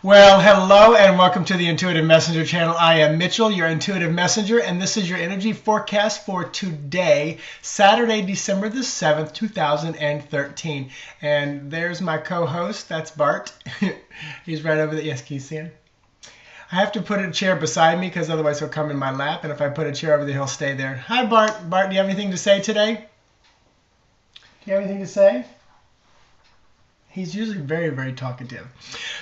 Well, hello and welcome to the Intuitive Messenger channel. I am Mitchell, your Intuitive Messenger, and this is your energy forecast for today, Saturday, December the 7th, 2013. And there's my co-host, that's Bart. He's right over there. Yes, can you see him? I have to put a chair beside me because otherwise he'll come in my lap, and if I put a chair over there, he'll stay there. Hi, Bart. Bart, do you have anything to say today? Do you have anything to say? He's usually very, very talkative.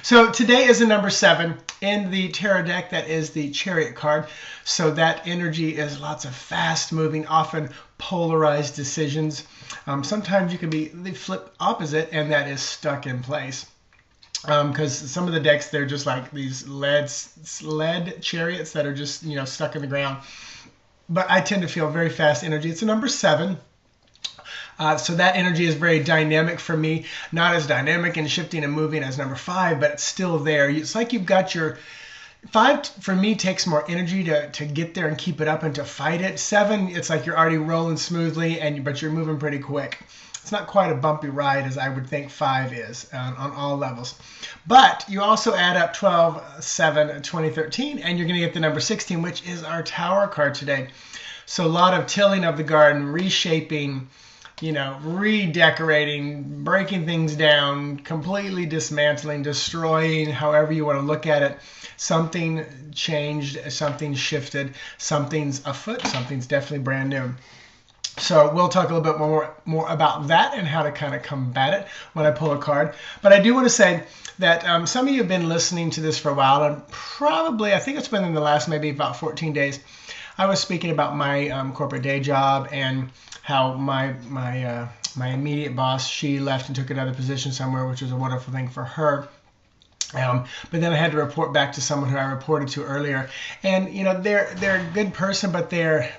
So today is a number 7 in the tarot deck. That is the Chariot card. So that energy is lots of fast-moving, often polarized decisions. Sometimes you can be the flip opposite, and that is stuck in place. Because some of the decks, they're just like these lead chariots that are just, stuck in the ground. But I tend to feel very fast energy. It's a number 7. So that energy is very dynamic for me, not as dynamic and shifting and moving as number 5, but it's still there. It's like you've got your 5 for me takes more energy to get there and keep it up and to fight it. 7, it's like you're already rolling smoothly but you're moving pretty quick. It's not quite a bumpy ride as I would think 5 is on all levels. But you also add up 12/7/2013 and you're going to get the number 16, which is our Tower card today. So a lot of tilling of the garden, reshaping, redecorating, breaking things down, completely dismantling, destroying, however you want to look at it. Something changed, something shifted, something's afoot, something's definitely brand new. So we'll talk a little bit more about that and how to kind of combat it when I pull a card. But I do want to say that some of you have been listening to this for a while, and probably, I think it's been in the last maybe about 14 days, I was speaking about my corporate day job and how my immediate boss, she left and took another position somewhere, which was a wonderful thing for her. But then I had to report back to someone who I reported to earlier, and they're a good person, but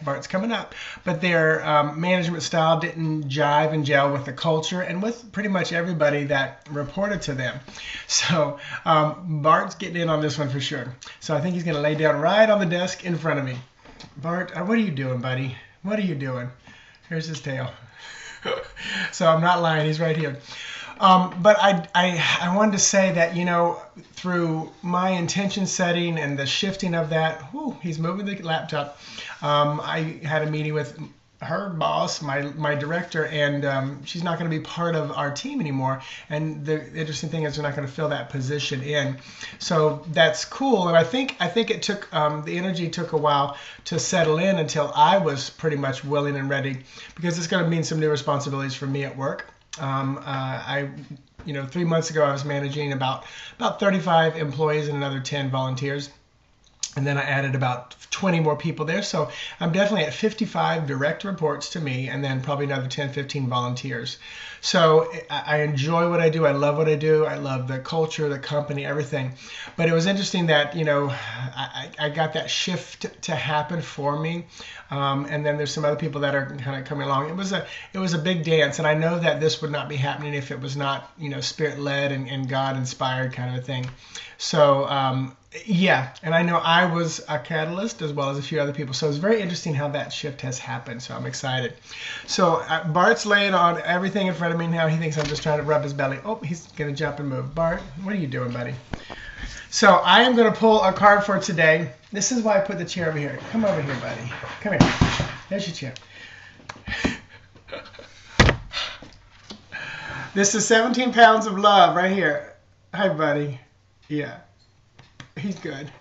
Bart's coming up, but their management style didn't jive and gel with the culture and with pretty much everybody that reported to them. So Bart's getting in on this one for sure. So I think he's going to lay down right on the desk in front of me. Bart, what are you doing, buddy? What are you doing? Here's his tail. So I'm not lying. He's right here. But I wanted to say that, through my intention setting and the shifting of that, he's moving the laptop. I had a meeting with her boss, my director, and she's not going to be part of our team anymore. And the interesting thing is we're not going to fill that position in. So that's cool. And I think it took, the energy took a while to settle in until I was pretty much willing and ready, because it's going to mean some new responsibilities for me at work. 3 months ago I was managing about 35 employees and another 10 volunteers. And then I added about 20 more people there. So I'm definitely at 55 direct reports to me, and then probably another 10, 15 volunteers. So I enjoy what I do. I love what I do. I love the culture, the company, everything. But it was interesting that, I got that shift to happen for me. And then there's some other people that are kind of coming along. It was a big dance. And I know that this would not be happening if it was not, spirit-led and God-inspired kind of a thing. So, yeah, and I know I was a catalyst as well as a few other people. So it's very interesting how that shift has happened. So I'm excited. So Bart's laying on everything in front of me now. He thinks I'm just trying to rub his belly. Oh, he's going to jump and move. Bart, what are you doing, buddy? So I am going to pull a card for today. This is why I put the chair over here. Come over here, buddy. Come here. There's your chair. This is 17 pounds of love right here. Hi, buddy. Yeah. He's good.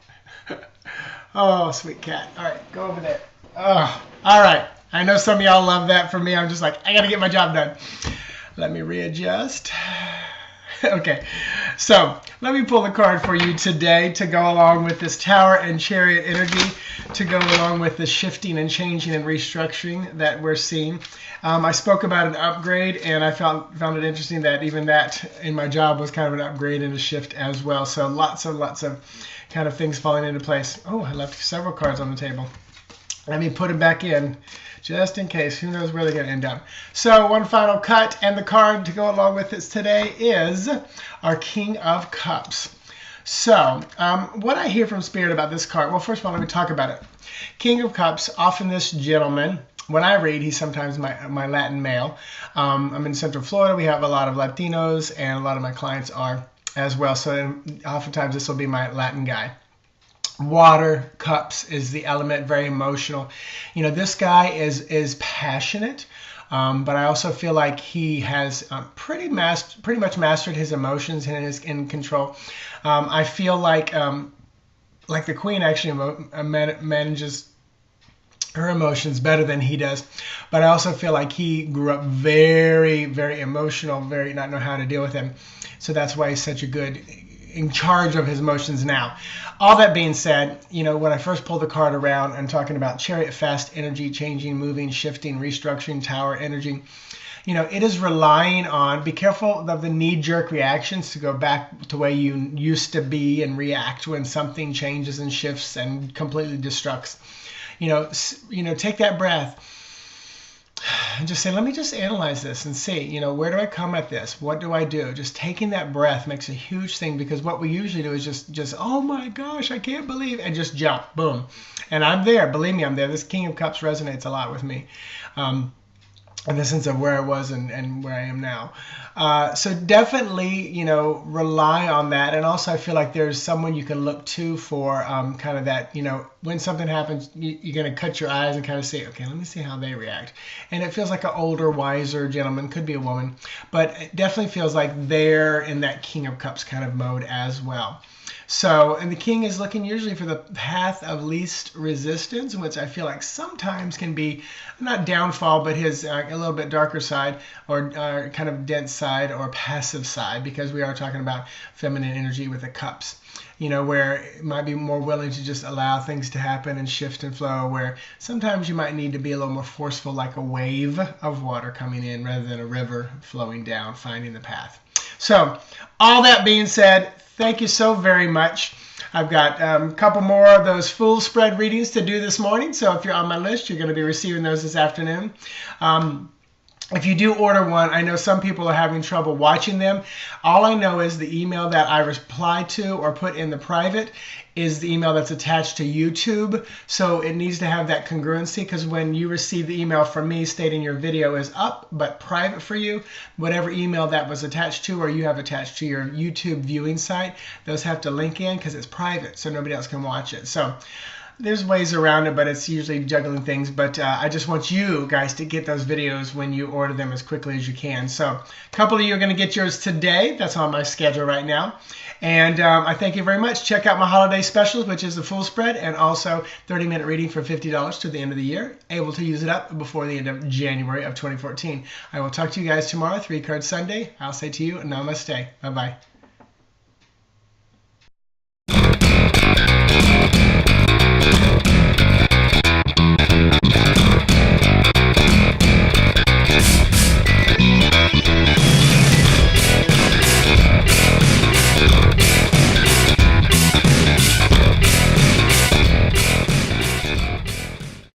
Oh, sweet cat. All right, go over there. Oh, all right. I know some of y'all love that. For me, I'm just like, I got to get my job done. Let me readjust. Okay, so let me pull the card for you today to go along with this Tower and Chariot energy, to go along with the shifting and changing and restructuring that we're seeing. I spoke about an upgrade, and I found it interesting that even that in my job was kind of an upgrade and a shift as well. So lots of kind of things falling into place. Oh, I left several cards on the table. Let me put them back in just in case. Who knows where they're going to end up. So one final cut, and the card to go along with this today is our King of Cups. So what I hear from Spirit about this card, well, first of all, let me talk about it. King of Cups, often this gentleman, when I read, he's sometimes my Latin male. I'm in Central Florida. We have a lot of Latinos, and a lot of my clients are. as well. So oftentimes this will be my Latin guy. Water, cups is the element, very emotional. You know, this guy is passionate, but I also feel like he has pretty much mastered his emotions and is in control. I feel like the Queen actually manages her emotions better than he does, but I also feel like he grew up very, very emotional, very not know how to deal with them. So that's why he's such a good in charge of his emotions now. All that being said, you know, when I first pulled the card around, I'm talking about Chariot, fast energy, changing, moving, shifting, restructuring, Tower energy. You know, it is relying on, be careful of the knee-jerk reactions to go back to where you used to be and react when something changes and shifts and completely destructs. You know, take that breath and just say, let me just analyze this and see, you know, where do I come at this? What do I do? Just taking that breath makes a huge thing, because what we usually do is just oh my gosh, I can't believe, and just jump, boom. And I'm there, believe me, I'm there. This King of Cups resonates a lot with me. In the sense of where I was and where I am now. So definitely, you know, rely on that. And also I feel like there's someone you can look to for kind of that, you know, when something happens, you're going to cut your eyes and kind of say, okay, let me see how they react. And it feels like an older, wiser gentleman, could be a woman, but it definitely feels like they're in that King of Cups kind of mode as well. So, and the king is looking usually for the path of least resistance, which I feel like sometimes can be not downfall, but his a little bit darker side, or kind of dense side, or passive side, because we are talking about feminine energy with the cups. You know, where it might be more willing to just allow things to happen and shift and flow, where sometimes you might need to be a little more forceful, like a wave of water coming in rather than a river flowing down, finding the path. So, all that being said, thank you so very much. I've got a couple more of those full spread readings to do this morning. So if you're on my list, you're going to be receiving those this afternoon. If you do order one, I know some people are having trouble watching them. All I know is the email that I reply to or put in the private is the email that's attached to YouTube. So it needs to have that congruency, because when you receive the email from me stating your video is up but private for you, whatever email that was attached to or you have attached to your YouTube viewing site, those have to link in because it's private, so nobody else can watch it. So there's ways around it, but it's usually juggling things. But I just want you guys to get those videos when you order them as quickly as you can. So a couple of you are going to get yours today. That's on my schedule right now. And I thank you very much. Check out my holiday specials, which is the full spread, and also 30-minute reading for $50 to the end of the year. Able to use it up before the end of January of 2014. I will talk to you guys tomorrow, 3-Card Sunday. I'll say to you, namaste. Bye-bye.